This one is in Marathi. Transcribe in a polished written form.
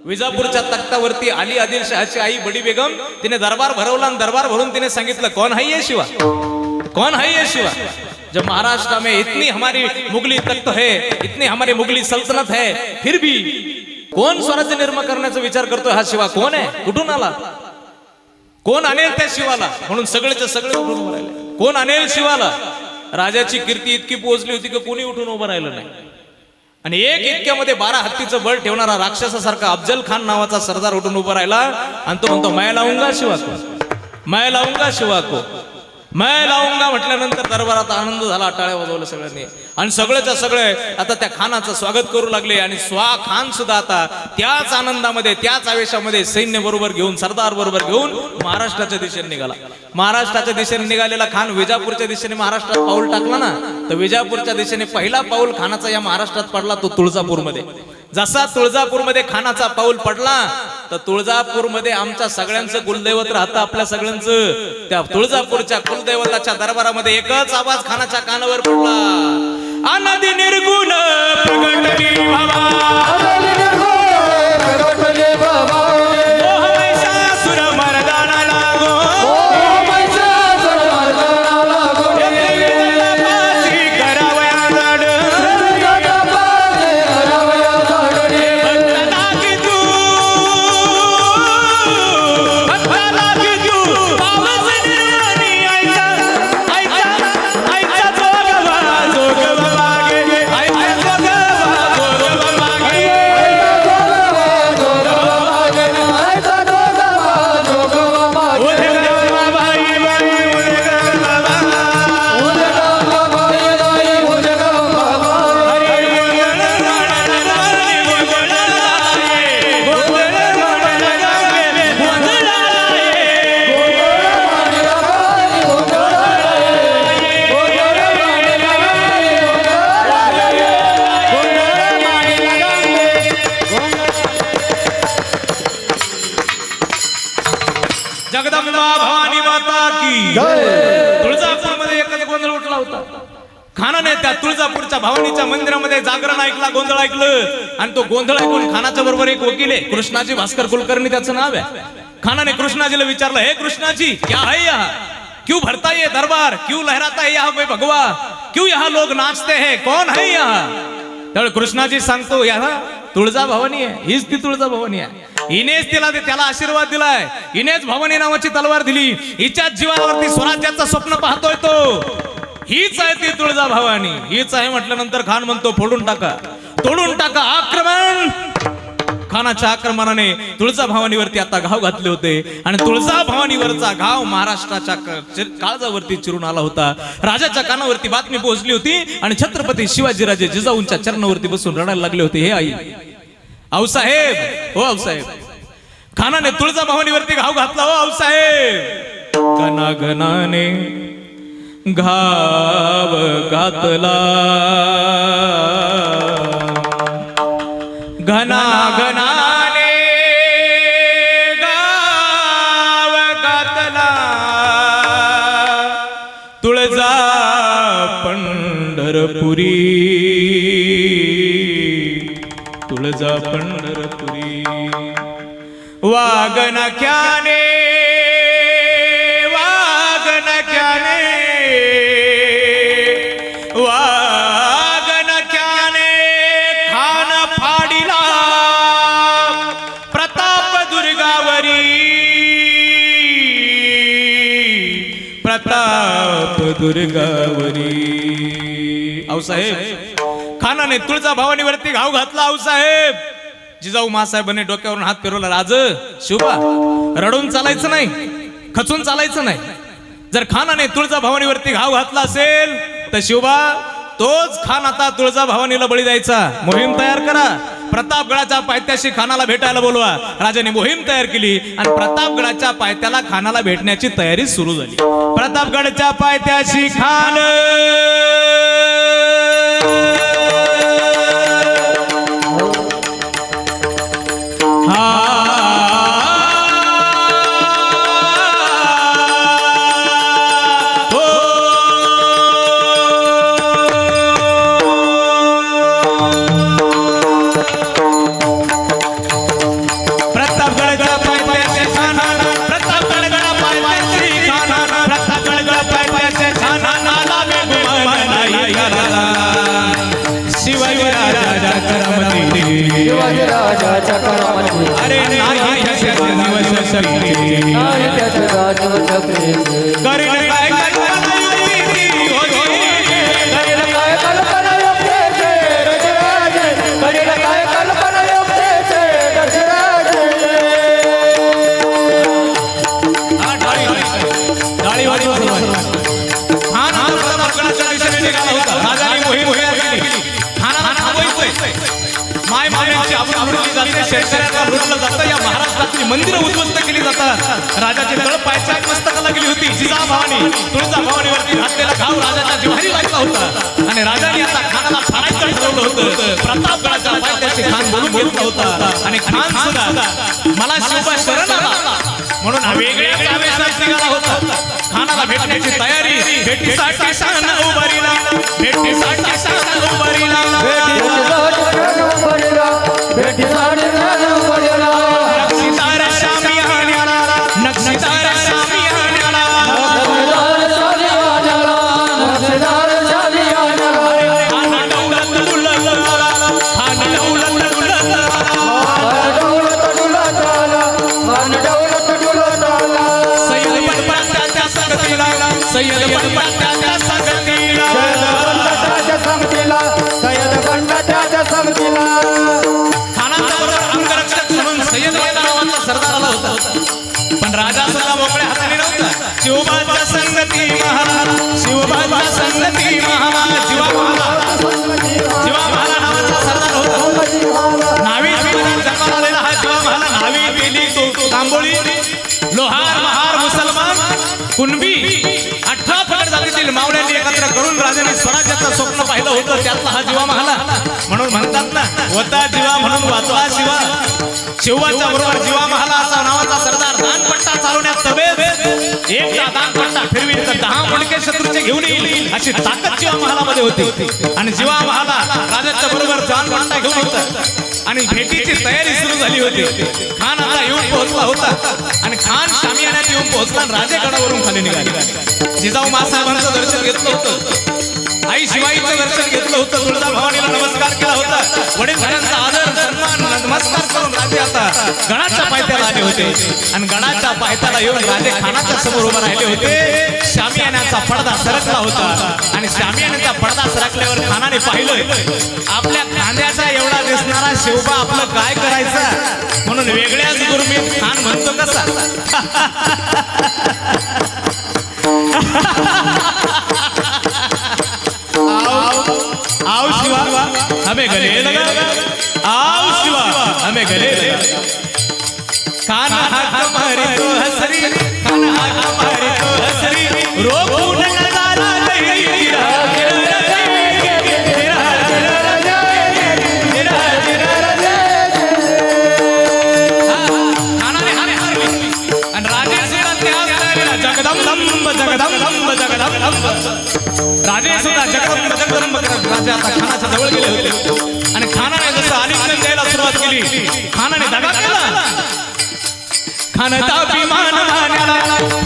विजापूरच्या तख्तावरती अली आदिलशहाची आई बडी बेगम तिने दरबार भरवला आणि दरबार भरून तिने सांगितलं कौन है ये शिवा, कौन है ये शिवा। जब महाराष्ट्र में इतनी हमारी मुगली तख्त है, इतनी हमारी मुगली सल्तनत है, फिर भी कोण स्वराज्य निर्माण करण्याचा विचार करतोय हा शिवा कोण आहे, कुठून आला, कोण आणेल त्या शिवाला। म्हणून सगळेच्या सगळे उठून उभं राहिले, कोण आणेल शिवाला। राजाची कीर्ती इतकी पोहोचली होती की कोणी उठून उभं राहिलं नाही। आणि एक इतक्यामध्ये 12 हत्तीचं बळ ठेवणारा राक्षसासारखा अफजल खान नावाचा सरदार उठून उभा राहिला आणि तो म्हणतो मैं लाऊंगा शिवा को, मैं लाऊंगा शिवा को, मैं लाऊंगा म्हटल्यानंतर दरबारात आनंद झाला, टाळ्या वाजवल्या सगळ्यांनी आणि सगळेच्या सगळे आता त्या खानाचं स्वागत करू लागले। आणि स्वा खान सुद्धा आता त्याच आनंदामध्ये त्याच आवेशामध्ये सैन्य बरोबर घेऊन सरदार बरोबर घेऊन महाराष्ट्राच्या दिशेने निघाला। महाराष्ट्राच्या दिशेने निघालेला खान विजापूरच्या दिशेने महाराष्ट्रात पाऊल टाकला ना, तर विजापूरच्या दिशेने पहिला पाऊल खानाचा या महाराष्ट्रात पडला तो तुळजापूरमध्ये। जसा तुळजापूरमध्ये खानाचा पाऊल पडला तर तुळजापूरमध्ये आमच्या सगळ्यांचं कुलदैवत राहतं, आपल्या सगळ्यांचं। त्या तुळजापूरच्या कुलदैवताच्या दरबारामध्ये एकच आवाज खानाच्या कानावर पडला, अनदी निर्गुण प्रगटली बाबा, जगदंबा भवानी माता की तुळजापूरमध्ये एकच गोंधळ उठला होता। खानाने त्या तुळजापूरच्या भवानीच्या मंदिरामध्ये जागरण ऐकला, गोंधळ ऐकलं आणि तो गोंधळ ऐकून खानाच्या बरोबर एक वकील आहे कृष्णाजी भास्कर कुलकर्णी त्याचं नाव आहे। खानाने कृष्णाजीला विचारलं, हे कृष्णाजी क्या है यहाँ, क्यों भरता ये दरबार, क्यों लहराता है यहाँ पे भगवा, क्यों यहाँ लोग नाचते हैं, कौन है यहाँ। त्यावेळी कृष्णाजी सांगतो यहाँ तुळजा भवानी आहे, हीच ती तुळजा भवानी आहे, हिनेच त्याला आशीर्वाद दिलाय, हिनेच भवानी नावाची तलवार दिली, हिच्याच जीवावरती स्वराज्याचं स्वप्न पाहतोय तो, हीच आहे ती तुळजा भवानी, हीच आहे म्हटल्यानंतर खान म्हणतो फोडून टाका, तोडून टाका, आक्रमण। खानाच्या आक्रमणाने तुळजा भवानीवरती आता घाव घातले होते आणि तुळजा भवानीवरचा घाव महाराष्ट्राच्या काळजावरती चिरून आला होता। राजाच्या कानावरती बातमी पोहोचली होती आणि छत्रपती शिवाजीराजे जिजाऊंच्या चरणावरती बसून रडायला लागले होते, हे आई आऊसाहेब, हो आऊसाहेब, खानाने तुळजा भवानीवरती घाव घातला, हो आऊसाहेब। घनाघनाने घाव घातला, घनाघनाने घाव घातला, तुळजा पंढरपुरी, तुळजा पंढरपुरी, वागनख्याने, वागनख्याने, वागनख्याने खान फाडिला प्रताप दुर्गावरी, प्रताप दुर्गावरी। आऊसाहेब, खानाने तुळजा भवानीवरती घाव घातला। आऊसाहेब, जिजाऊ मासाहेबांनी डोक्यावरून हात फिरवला, राज शिवबा रडून चालायचं नाही, खचून चालायचं नाही। जर खानाने तुळजा भवानीवरती घाव घातला असेल तर शिवबा तोच खान आता तुळजा भवानीला बळी द्यायचा। मोहीम तयार करा, प्रतापगडाच्या पायथ्याशी खानाला भेटायला बोलवा। राजाने मोहीम तयार केली आणि प्रतापगडाच्या पायथ्याला खानाला भेटण्याची तयारी सुरू झाली। प्रतापगडाच्या पायथ्याशी खान राजाच्या करामध्ये अरे नाही त्याच्या दिवस सरीचे नाही त्याच्या राजवट करीचे करील काय कल्पना युक्ती होती करील काय कल्पना योग्यचे रजराजे करील काय कल्पना योग्यचे रजराजे हा डाळी वाजवा खान हा प्रतापगडाच्या दिशेने निघाला होता राजाने मोहीम केली खानाला थांबवायचंय माय मामेची आपण लुटली जाते शेतकऱ्याला लुटलं जातं या महाराष्ट्रातली मंदिरं उद्ध्वस्त केली जातात राजाची तळपायच्या मस्तकाला गेली होती जिजाभवानी तुळजाभवानीवरती घातलेला घाव राजाच्या जिव्हारी लागला होता आणि राजाने आता खानाला फाडायचं ठरवलं होतं प्रतापगडाच्या पायथ्याशी खान बोलून घेतला होता आणि खान सुद्धा मला शिवबा शरण आला म्हणून वेगळ्या आवेशात निघाला होता खानाला भेटण्याची तयारी भेटीसाठी शान उभारीला भेटीसाठी शान उभारीला भेटीसाठी नक्षीदार शामी आण्याला नक्षीदार शामी आण्याला खान डौलत डुलला खान डौलत डुलला सय्यद बनपटाच्या संगतीला सय्यद बनपटाच्या संगतीला खानाच्या बरोबर अंगरक्षक म्हणून सय्यद नावाचा सरदार आला होता पण राजा सुद्धा मोकळ्या हाताने नव्हता शिवबाच्या संगती महाराज शिवबाच्या संगती महाराज जीवा महाराज नावाचा सरदार होता नावी जन्माला आलेला हा जीवा महाराज नावी पेली तो तांबोळी लोहार महार मुसलमान कुणबी 18 प्रकार जातीतील मावळ्यांनी एकत्र करून राजाने स्वराज्याचं स्वप्न पाहिलं होतं त्यातला हा जीवा महाला म्हणून म्हणतात ना होता जीवा म्हणून वाचला शिवा शिवाच्या बरोबर जीवा महाला असा नावाचा सरदार दानपट्टा चालवण्यात तबेज एकदा दानपट्टा फिरवी तर 10 मुंडके शत्रूचे घेऊन येईल अशी ताकद जीवा महालामध्ये होती आणि जीवा महाला राजाच्या बरोबर दानपट्टा घेऊन होता आणि भेटीची तयारी सुरू झाली होती खान आता येऊन पोहोचला होता आणि खान शामियाण्यात येऊन पोहोचला आणि राजेगडावरून खाली निघाले जिजाऊ मासाहेबांचं दर्शन घेतलं होतं आई शिवाईचं दर्शन घेतलं होतं तुळजाभवानीला नमस्कार केला होता वडीलधाऱ्यांचा आदर सन्मान नमस्कार करून राजे आता गडाच्या पायथ्याला आले होते आणि गडाच्या पायथ्याला येऊन राजे खानाच्या समोर उभे राहिले होते शामियाण्याचा पडदा सरकला होता आणि शामियाण्याचा पडदा सरकल्यावर खानाने पाहिलं आपल्या खांद्याचा एवढा दिसणारा शिवबा आपलं काय करायचं म्हणून वेगळ्याच गुरमीत खान म्हणतो कसा आओ शिवा हमें गले लगा आओ शिवा हमें गले लगा खान हाथ मारे तो हसरी खान हाथ मारे तो हसरी रोकू नजारा नहीं गिरा खानाने हात मारली आणि राजे सुद्धा त्या जगदंब जगदंब जगदंब राजे सुद्धा जगदंब जगदंब राजे आता खानाच्या जवळ गेले होते आणि खानाने जसं आलिंगन द्यायला सुरुवात केली खानाने दगा केला खान तापी मान मानला